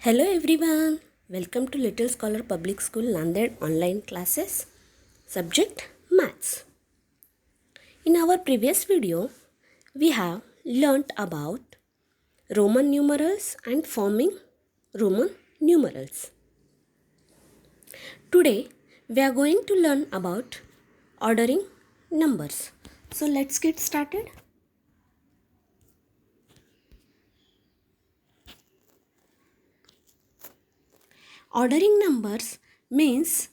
Hello everyone, welcome to Little Scholar Public School Nanded online classes. Subject Maths. In our previous video, we have learnt about Roman numerals and forming Roman numerals. Today, we are going to learn about ordering numbers. So let's get started. Ordering numbers means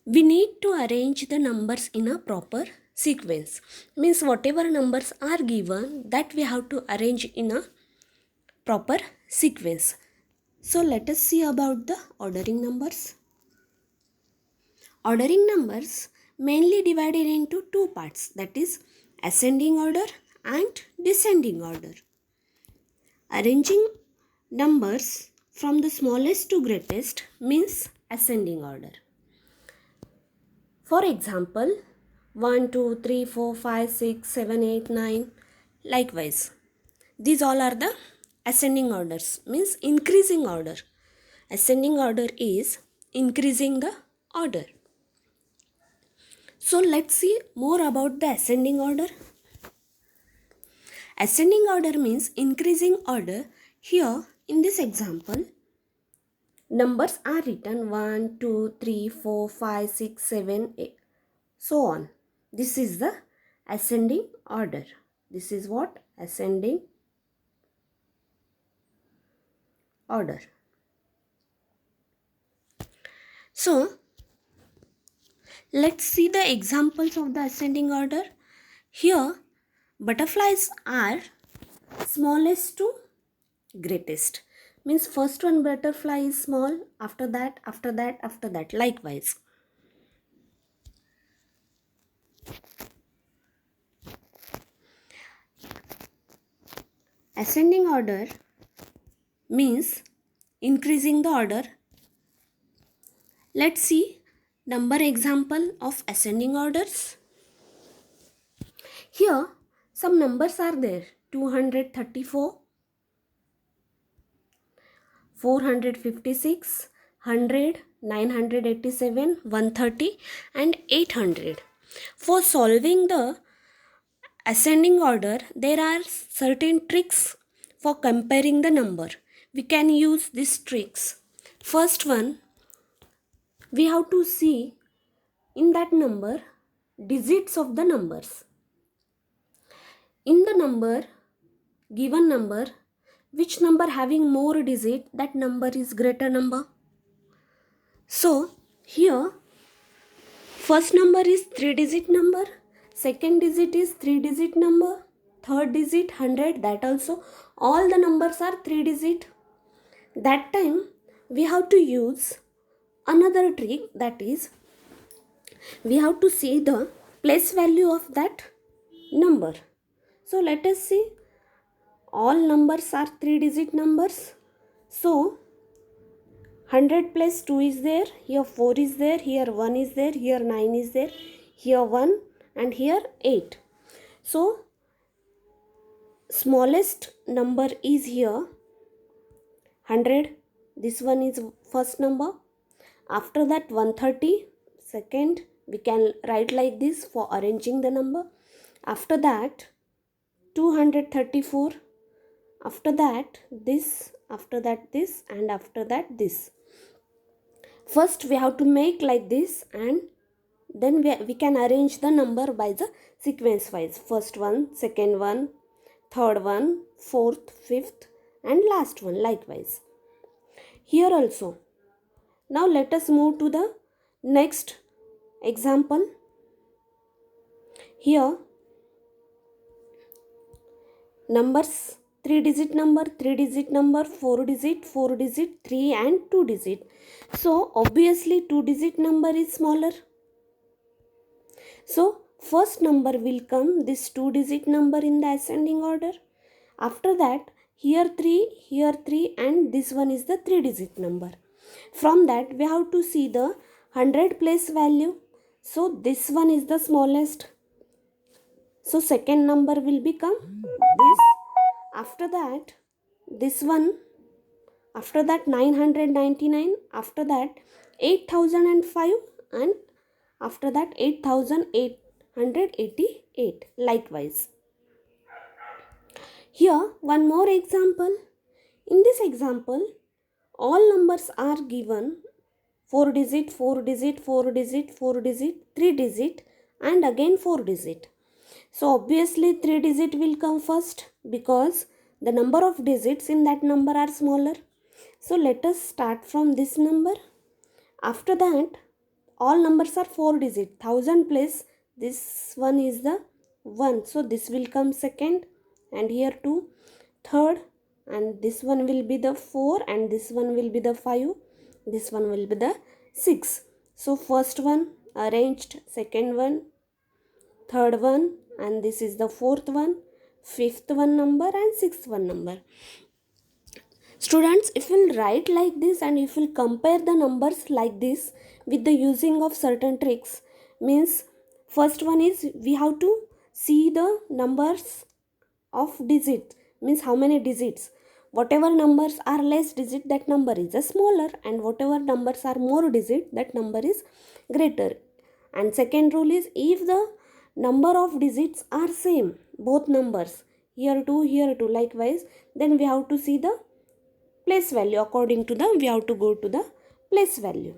we need to arrange the numbers in a proper sequence. Means whatever numbers are given, that we have to arrange in a proper sequence. So let us see about the ordering numbers. Ordering numbers mainly divided into two parts, that is ascending order and descending order. Arranging numbers from the smallest to greatest means ascending order. For example, 1, 2, 3, 4, 5, 6, 7, 8, 9. Likewise, these all are the ascending orders, means increasing order. Ascending order is increasing the order. So let's see more about the ascending order. Ascending order means increasing order. Here in this example, numbers are written 1, 2, 3, 4, 5, 6, 7, 8, so on. This is the ascending order. This is what? Ascending order. So, let's see the examples of the ascending order. Here, butterflies are smallest to greatest. Means first one butterfly is small, after that, after that, after that. Likewise. Ascending order means increasing the order. Let's see number example of ascending orders. Here some numbers are there: 234, 456, 100, 987, 130 and 800. For solving the ascending order, there are certain tricks for comparing the number. We can use these tricks. First one, we have to see in that number digits of the numbers. In the number, given number, which number having more digit, that number is greater number. So here first number is 3-digit number, second digit is 3-digit number, third digit 100, that also all the numbers are 3-digit. That time we have to use another trick, that is we have to see the place value of that number. So let us see, all numbers are 3-digit numbers. So 100 plus 2 is there, here 4 is there, here 1 is there, here 9 is there, here 1 and here 8. So smallest number is here 100, this one is first number. After that 130, second, we can write like this for arranging the number. After that 234, after that this, after that this and after that this. First we have to make like this and then we can arrange the number by the sequence wise. First one, second one, third one, fourth, fifth and last one, likewise. Here also. Now let us move to the next example. Here numbers, 3-digit number, 3-digit number, 4-digit, 4-digit, 3 and 2-digit. So obviously 2-digit number is smaller. So first number will come this 2-digit number in the ascending order. After that here 3 and this one is the 3-digit number. From that we have to see the 100 place value. So this one is the smallest. So second number will become this. After that this one after that 999, after that 8005, and after that 8888. Likewise, here one more example. In this example, all numbers are given 4 digit, 4 digit, 4 digit, 4 digit, 3 digit, and again 4 digit. So obviously 3 digit will come first because the number of digits in that number are smaller. So let us start from this number. After that, all numbers are 4 digit. 1000 plus this one is the 1. So this will come second, and here 2, third, and this one will be the 4, and this one will be the 5, this one will be the 6. So first one arranged, second one, third one, and this is the fourth one, fifth one number, and sixth one number. Students, if we'll write like this and if we'll compare the numbers like this with the using of certain tricks, means first one is we have to see the numbers of digits, means how many digits. Whatever numbers are less digit, that number is a smaller, and whatever numbers are more digit, that number is greater. And second rule is if the number of digits are same, both numbers, here 2, here 2, likewise, then we have to see the place value. According to the, we have to go to the place value.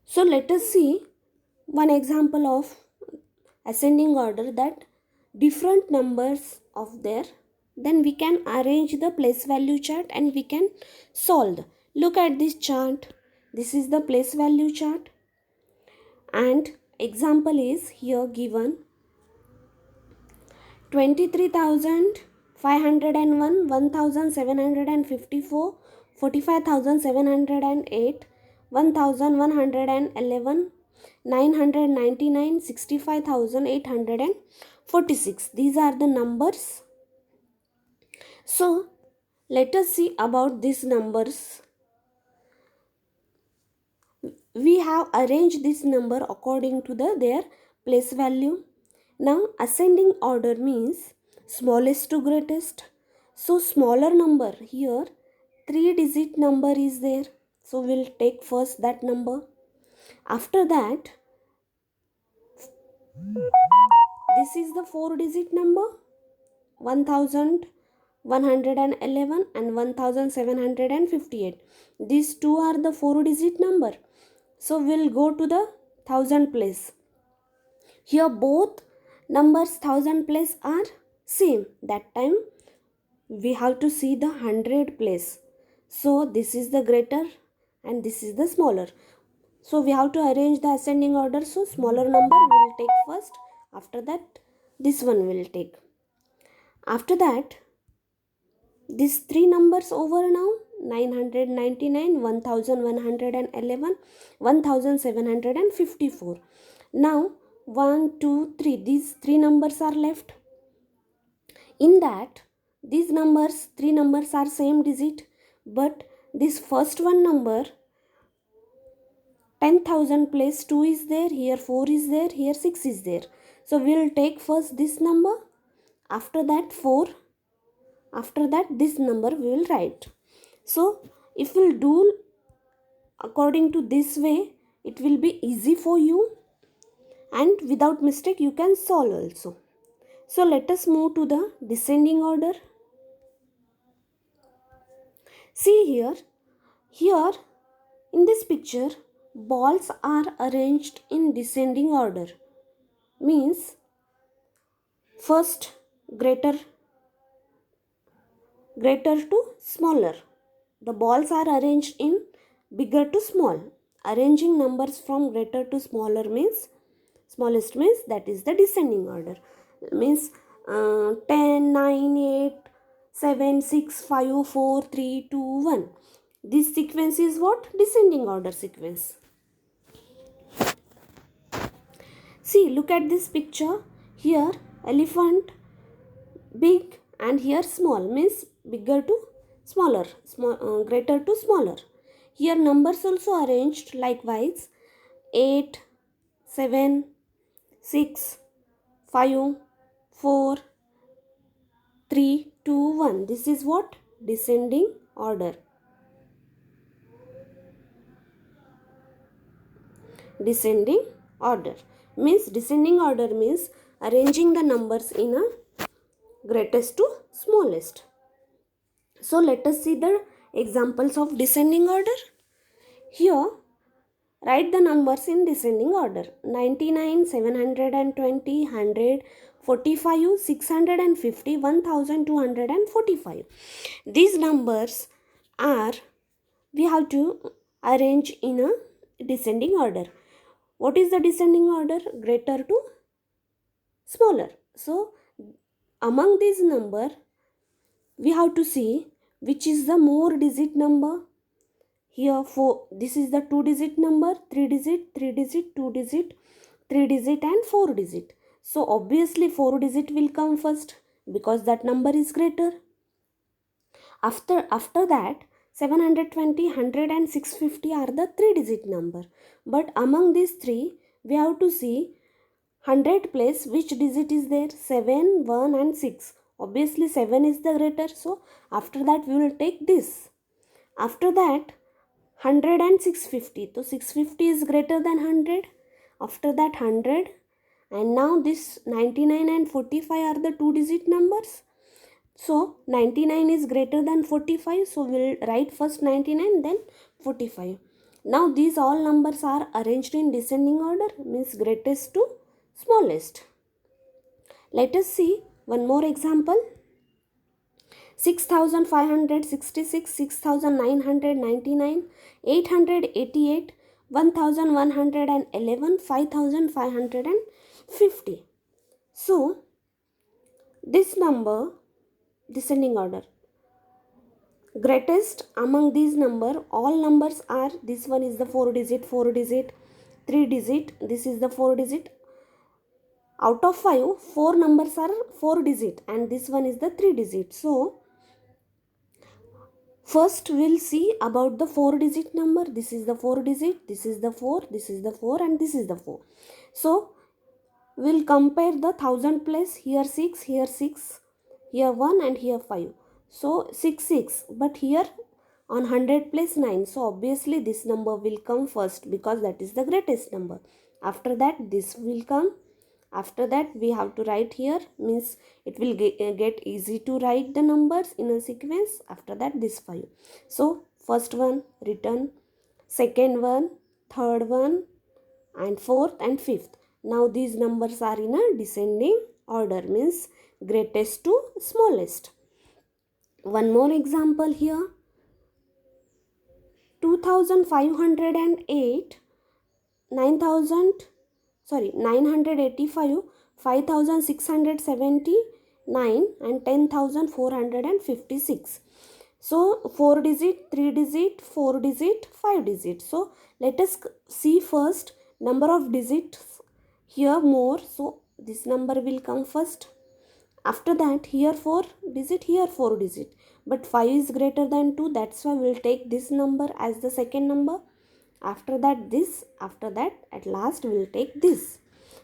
So let us see one example of ascending order, that different numbers of there, then we can arrange the place value chart and we can solve. Look at this chart. This is the place value chart, and example is here given 23,501, 1,754, 45,708, 1,111, 999, 65,846. These are the numbers. So let us see about these numbers. We have arranged this number according to their place value. Now ascending order means smallest to greatest. So smaller number, here 3 digit number is there. So we'll take first that number. After that, this is the 4 digit number, 1,111 and 1,758. These two are the 4 digit number. So we'll go to the 1000 place. Here both numbers 1000 place are same. That time we have to see the 100 place. So this is the greater and this is the smaller. So we have to arrange the ascending order. So smaller number will take first. After that, this one will take. After that, these three numbers over now, 999, 1,111, 1,754. Now 1, 2, 3, these three numbers are left. In that, these numbers, three numbers are same digit, but this first one number 10,000 place 2 is there, here 4 is there, here 6 is there. So we will take first this number, after that 4, after that this number we will write. So if we'll do according to this way, it will be easy for you, and without mistake you can solve also. So let us move to the descending order. See here in this picture, balls are arranged in descending order. Means first greater to smaller. The balls are arranged in bigger to small. Arranging numbers from greater to smaller means, smallest means, that is the descending order. Means 10, 9, 8, 7, 6, 5, 4, 3, 2, 1. This sequence is what? Descending order sequence. See, look at this picture. Here elephant big and here small, means bigger to smaller, greater to smaller. Here numbers also arranged likewise, 8, 7, 6, 5, 4, 3, 2, 1. This is what? Descending order. Descending order means arranging the numbers in a greatest to smallest. So let us see the examples of descending order. Here, write the numbers in descending order: 99, 720, 100, 45, 650, 1245. These numbers are, we have to arrange in a descending order. What is the descending order? Greater to smaller. So among these number, we have to see which is the more digit number. Here this is the 2 digit number, 3 digit, 3 digit, 2 digit, 3 digit and 4 digit. So obviously 4 digit will come first because that number is greater. After that 720, 100 and 650 are the 3 digit number. But among these three, we have to see 100 place which digit is there? 7, 1 and 6. Obviously 7 is the greater. So after that we will take this. After that 100 and 650. So 650 is greater than 100. After that 100. And now this 99 and 45 are the 2 digit numbers. So 99 is greater than 45. So we'll write first 99 then 45. Now these all numbers are arranged in descending order, means greatest to smallest. Let us see one more example. 6566, 6999, 888, 1111, 5550. So this number, descending order, greatest among these number, all numbers are, this one is the 4 digit, 3 digit, this is the 4 digit. Out of 5, 4 numbers are 4 digit and this one is the 3 digit. So first we'll see about the 4 digit number. This is the 4 digit, this is the 4, this is the 4 and this is the 4. So we'll compare the 1000 place. Here 6, here 6, here 1 and here 5. So 6, 6. But here on 100 place 9. So obviously this number will come first because that is the greatest number. After that this will come. After that we have to write here, means it will get easy to write the numbers in a sequence. After that this 5. So first one written, second one, third one and fourth and fifth. Now these numbers are in a descending order, means greatest to smallest. One more example here. 2508, 985, 5679 and 10456. So 4 digit, 3 digit, 4 digit, 5 digit. So let us see first number of digits here more. So this number will come first. After that here 4 digit, here 4 digit. But 5 is greater than 2. That's why we'll take this number as the second number. After that this, after that at last we'll take this.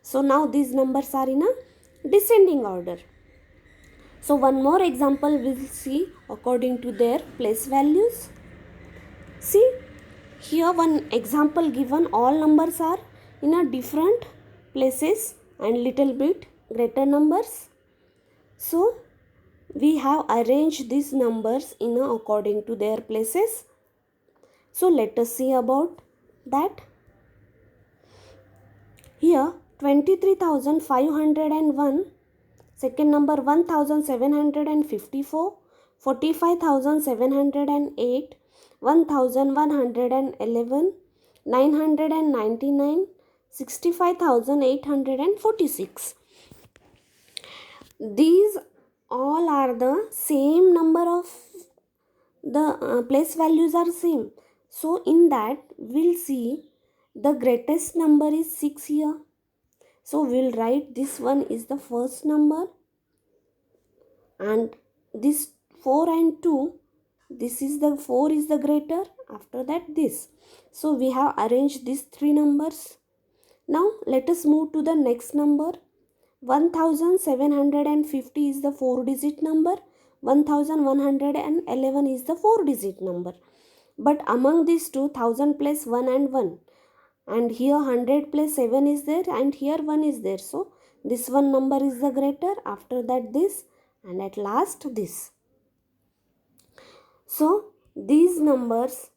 So now these numbers are in a descending order. So one more example we'll see according to their place values. See, here one example given, all numbers are in a different places and little bit greater numbers. So we have arranged these numbers in a according to their places. So let us see about that. Here 23,501, second number 1,754, 45,708, 1,111, 999, 65,846. These all are the same number of the place values are same. So in that we'll see the greatest number is 6 here. So we'll write this one is the first number and this 4 and 2, this is the 4 is the greater, after that this. So we have arranged these three numbers. Now let us move to the next number. 1750 is the 4 digit number. 1111 is the 4-digit number. But among these two, 1000 plus 1 and 1. And here 100 plus 7 is there and here 1 is there. So this one number is the greater, after that this, and at last this. So these numbers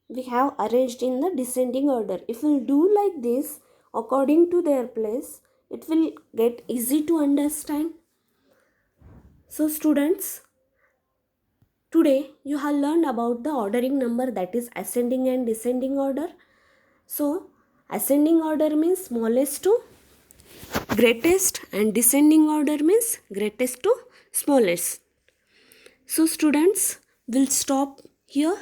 we have arranged in the descending order. If we do like this according to their place, it will get easy to understand. So students, today you have learned about the ordering number, that is ascending and descending order. So ascending order means smallest to greatest and descending order means greatest to smallest. So students, we'll stop here.